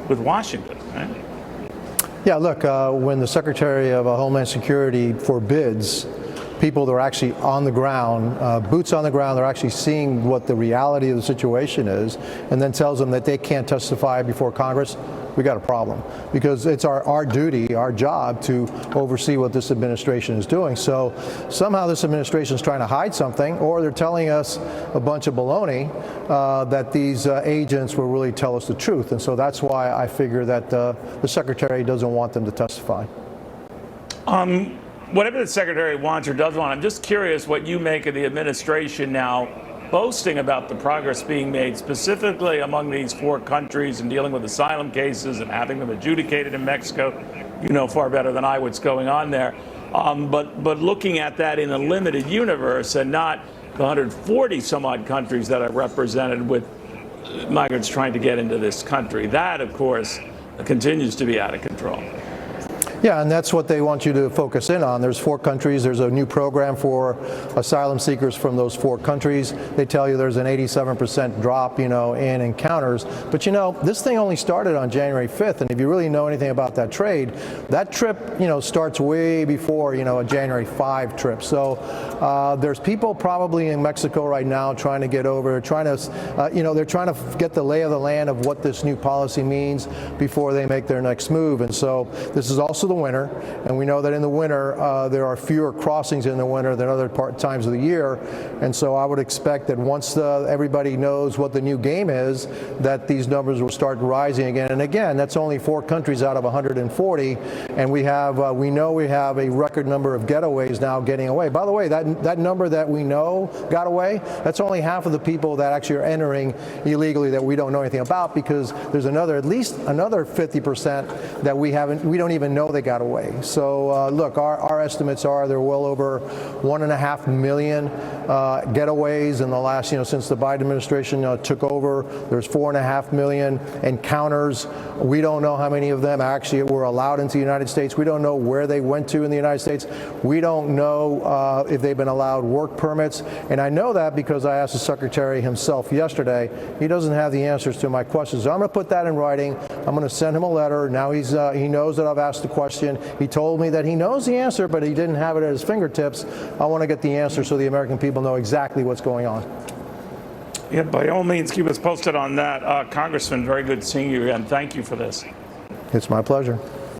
with Washington, right? Yeah, look, when the Secretary of Homeland Security forbids people that are actually on the ground, boots on the ground, they're actually seeing what the reality of the situation is, and then tells them that they can't testify before Congress, we got a problem. Because it's our duty, our job to oversee what this administration is doing. So somehow this administration is trying to hide something, or they're telling us a bunch of baloney that these agents will really tell us the truth. And so that's why I figure that the Secretary doesn't want them to testify. Whatever the Secretary wants or doesn't want, I'm just curious what you make of the administration now boasting about the progress being made specifically among these 4 countries and dealing with asylum cases and having them adjudicated in Mexico. You know far better than I what's going on there. But looking at that in a limited universe and not the 140 some odd countries that are represented with migrants trying to get into this country. That, of course, continues to be out of control. Yeah, and that's what they want you to focus in on. There's 4 countries. There's a new program for asylum seekers from those 4 countries. They tell you there's an 87% drop, in encounters. But this thing only started on January 5th, and if you really know anything about that trade, that trip, starts way before, a January 5 trip. So there's people probably in Mexico right now trying to get over, they're trying to get the lay of the land of what this new policy means before they make their next move. And so this is also the winter, and we know that in the winter there are fewer crossings in the winter than other times of the year, and so I would expect that once everybody knows what the new game is, that these numbers will start rising again. And again, that's only 4 countries out of 140, and we know we have a record number of getaways now getting away. By the way, that number that we know got away, that's only half of the people that actually are entering illegally that we don't know anything about, because there's at least another 50% that we don't even know they got away. So look, our estimates are there are well over 1.5 million getaways in the last, since the Biden administration took over. There's 4.5 million encounters. We don't know how many of them actually were allowed into the United States. We don't know where they went to in the United States. We don't know if they've been allowed work permits. And I know that because I asked the Secretary himself yesterday. He doesn't have the answers to my questions. So I'm going to put that in writing. I'm going to send him a letter. Now he knows that I've asked the question. He told me that he knows the answer, but he didn't have it at his fingertips. I want to get the answer so the American people know exactly what's going on. Yeah, by all means, keep us posted on that. Congressman, very good seeing you again. Thank you for this. It's my pleasure.